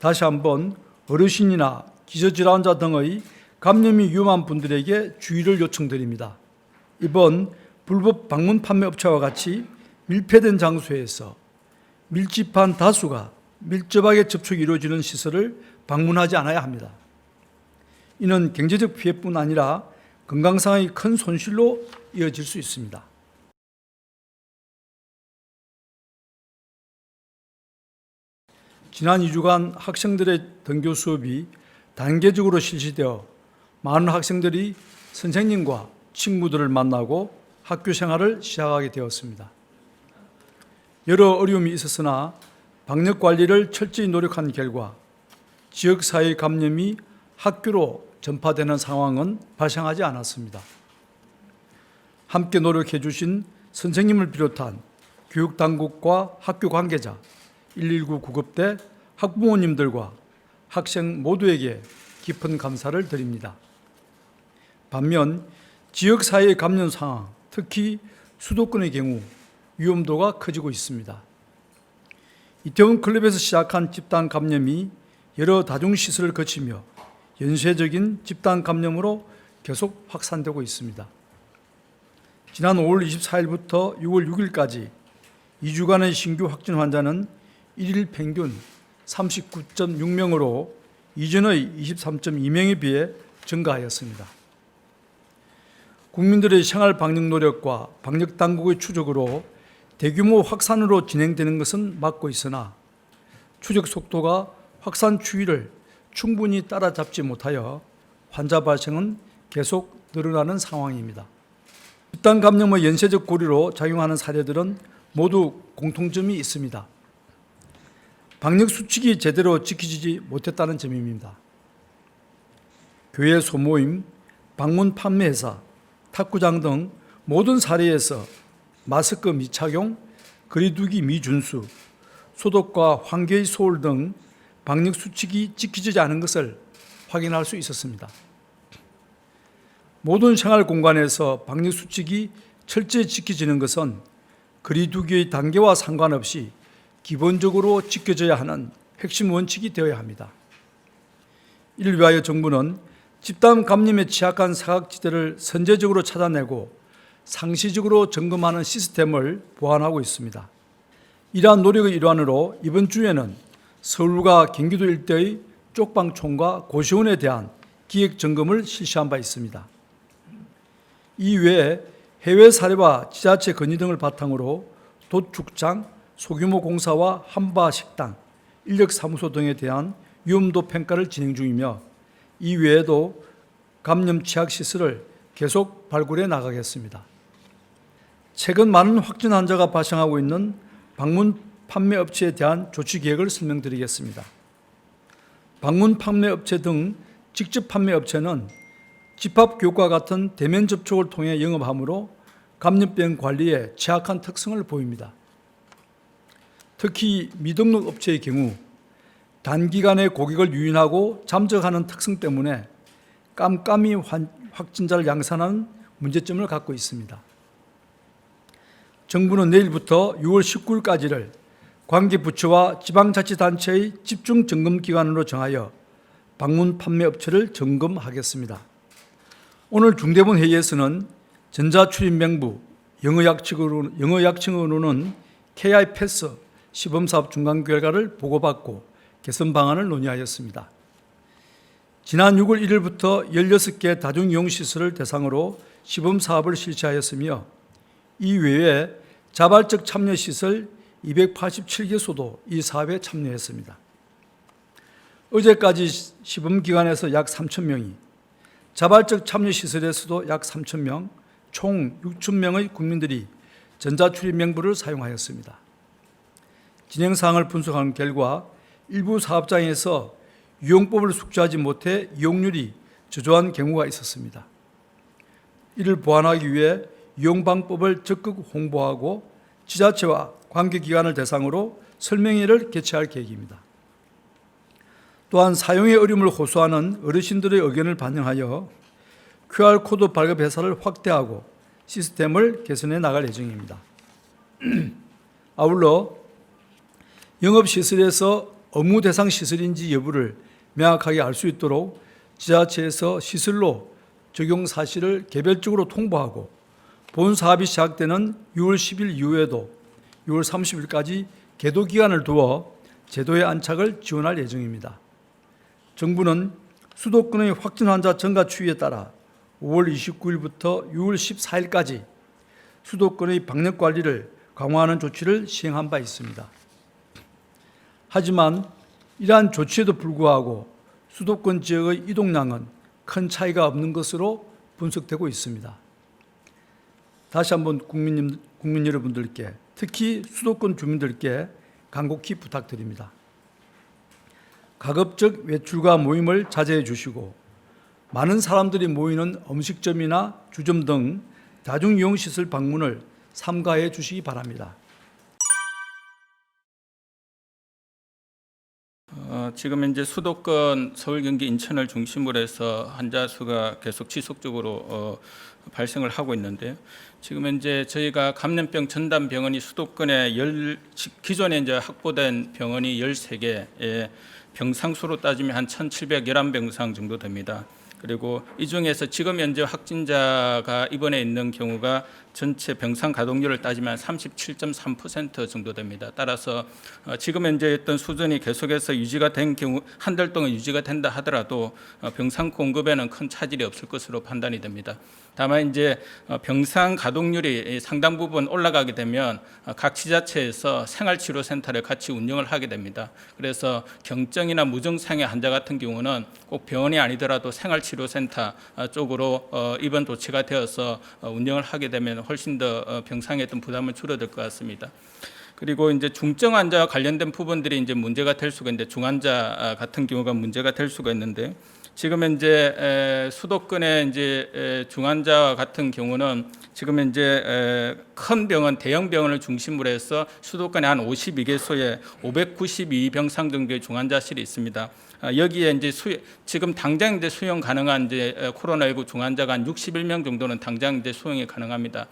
다시 한번 어르신이나 기저질환자 등의 감염이 위험한 분들에게 주의를 요청드립니다. 이번 불법 방문 판매 업체와 같이 밀폐된 장소에서 밀집한 다수가 밀접하게 접촉이 이루어지는 시설을 방문하지 않아야 합니다. 이는 경제적 피해뿐 아니라 건강상의 큰 손실로 이어질 수 있습니다. 지난 2주간 학생들의 등교 수업이 단계적으로 실시되어 많은 학생들이 선생님과 친구들을 만나고 학교 생활을 시작하게 되었습니다. 여러 어려움이 있었으나 방역 관리를 철저히 노력한 결과 지역사회 감염이 학교로 전파되는 상황은 발생하지 않았습니다. 함께 노력해 주신 선생님을 비롯한 교육당국과 학교 관계자, 119 구급대, 학부모님들과 학생 모두에게 깊은 감사를 드립니다. 반면 지역사회의 감염 상황, 특히 수도권의 경우 위험도가 커지고 있습니다. 이태원 클럽에서 시작한 집단 감염이 여러 다중시설을 거치며 연쇄적인 집단 감염으로 계속 확산되고 있습니다. 지난 5월 24일부터 6월 6일까지 2주간의 신규 확진 환자는 1일 평균 39.6명으로 이전의 23.2명에 비해 증가하였습니다. 국민들의 생활 방역 노력과 방역 당국의 추적으로 대규모 확산으로 진행되는 것은 막고 있으나 추적 속도가 확산 추이를 충분히 따라잡지 못하여 환자 발생은 계속 늘어나는 상황입니다. 집단 감염의 연쇄적 고리로 작용하는 사례들은 모두 공통점이 있습니다. 방역 수칙이 제대로 지켜지지 못했다는 점입니다. 교회 소모임, 방문 판매회사, 탁구장 등 모든 사례에서 마스크 미착용, 거리두기 미준수, 소독과 환기의 소홀 등 방역 수칙이 지켜지지 않은 것을 확인할 수 있었습니다. 모든 생활 공간에서 방역 수칙이 철저히 지켜지는 것은 거리두기의 단계와 상관없이 기본적으로 지켜져야 하는 핵심 원칙이 되어야 합니다. 이를 위하여 정부는 집단 감염에 취약한 사각지대를 선제적으로 찾아내고 상시적으로 점검하는 시스템을 보완하고 있습니다. 이러한 노력의 일환으로 이번 주에는 서울과 경기도 일대의 쪽방촌과 고시원에 대한 기획 점검을 실시한 바 있습니다. 이외에 해외 사례와 지자체 건의 등을 바탕으로 도축장, 소규모 공사와 한바식당, 인력사무소 등에 대한 위험도 평가를 진행 중이며 이외에도 감염 취약시설을 계속 발굴해 나가겠습니다. 최근 많은 확진 환자가 발생하고 있는 방문 판매 업체에 대한 조치 계획을 설명드리겠습니다. 방문 판매 업체 등 직접 판매 업체는 집합교육과 같은 대면 접촉을 통해 영업하므로 감염병 관리에 취약한 특성을 보입니다. 특히 미등록 업체의 경우 단기간에 고객을 유인하고 잠적하는 특성 때문에 깜깜이 확진자를 양산하는 문제점을 갖고 있습니다. 정부는 내일부터 6월 19일까지를 관계부처와 지방자치단체의 집중 점검 기간으로 정하여 방문 판매 업체를 점검하겠습니다. 오늘 중대본 회의에서는 전자출입명부, 영어 약칭으로는 KI 패스 시범사업 중간 결과를 보고받고 개선 방안을 논의하였습니다. 지난 6월 1일부터 16개 다중이용시설을 대상으로 시범사업을 실시하였으며 이외에 자발적 참여시설 287개소도 이 사업에 참여했습니다. 어제까지 시범기관에서 약 3,000명이, 자발적 참여시설에서도 약 3,000명, 총 6,000명의 국민들이 전자출입명부를 사용하였습니다. 진행사항을 분석한 결과 일부 사업장에서 이용법을 숙지하지 못해 이용률이 저조한 경우가 있었습니다. 이를 보완하기 위해 이용방법을 적극 홍보하고 지자체와 관계기관을 대상으로 설명회를 개최할 계획입니다. 또한 사용의 어려움을 호소하는 어르신들의 의견을 반영하여 QR코드 발급 회사를 확대하고 시스템을 개선해 나갈 예정입니다. 아울러 영업시설에서 의무 대상 시설인지 여부를 명확하게 알 수 있도록 지자체에서 시설로 적용 사실을 개별적으로 통보하고 본 사업이 시작되는 6월 10일 이후에도 6월 30일까지 계도 기간을 두어 제도의 안착을 지원할 예정입니다. 정부는 수도권의 확진 환자 증가 추이에 따라 5월 29일부터 6월 14일까지 수도권의 방역 관리를 강화하는 조치를 시행한 바 있습니다. 하지만 이러한 조치에도 불구하고 수도권 지역의 이동량은 큰 차이가 없는 것으로 분석되고 있습니다. 다시 한번 국민 여러분들께, 특히 수도권 주민들께 간곡히 부탁드립니다. 가급적 외출과 모임을 자제해 주시고 많은 사람들이 모이는 음식점이나 주점 등 다중이용시설 방문을 삼가해 주시기 바랍니다. 지금 이제 수도권 서울, 경기, 인천을 중심으로 해서 환자 수가 계속 지속적으로 발생을 하고 있는데요. 지금 이제 저희가 감염병 전담 병원이 수도권에 기존에 이제 확보된 병원이 13개, 병상수로 따지면 한 1,711병상 정도 됩니다. 그리고 이 중에서 지금 현재 확진자가 입원해 있는 경우가 전체 병상 가동률을 따지면 37.3% 정도 됩니다. 따라서 지금 현재 있던 수준이 계속해서 유지가 된 경우, 한 달 동안 유지가 된다 하더라도 병상 공급에는 큰 차질이 없을 것으로 판단이 됩니다. 다만 이제 병상 가동률이 상당 부분 올라가게 되면 각 지자체에서 생활치료센터를 같이 운영을 하게 됩니다. 그래서 경증이나 무증상의 환자 같은 경우는 꼭 병원이 아니더라도 생활치료센터 쪽으로 입원 조치가 되어서 운영을 하게 되면 훨씬 더 병상에 어떤 부담은 줄어들 것 같습니다. 그리고 이제 중증 환자와 관련된 부분들이 이제 문제가 될 수가 있는데, 중환자 같은 경우가 문제가 될 수가 있는데, 지금 현재 수도권의 이제 중환자 같은 경우는 지금 현재 큰 병원, 대형 병원을 중심으로 해서 수도권에 한 52개소에 592병상 정도의 중환자실이 있습니다. 여기에 이제 지금 당장 이제 수용 가능한 이제 코로나19 중환자가 한 61명 정도는 당장 이제 수용이 가능합니다.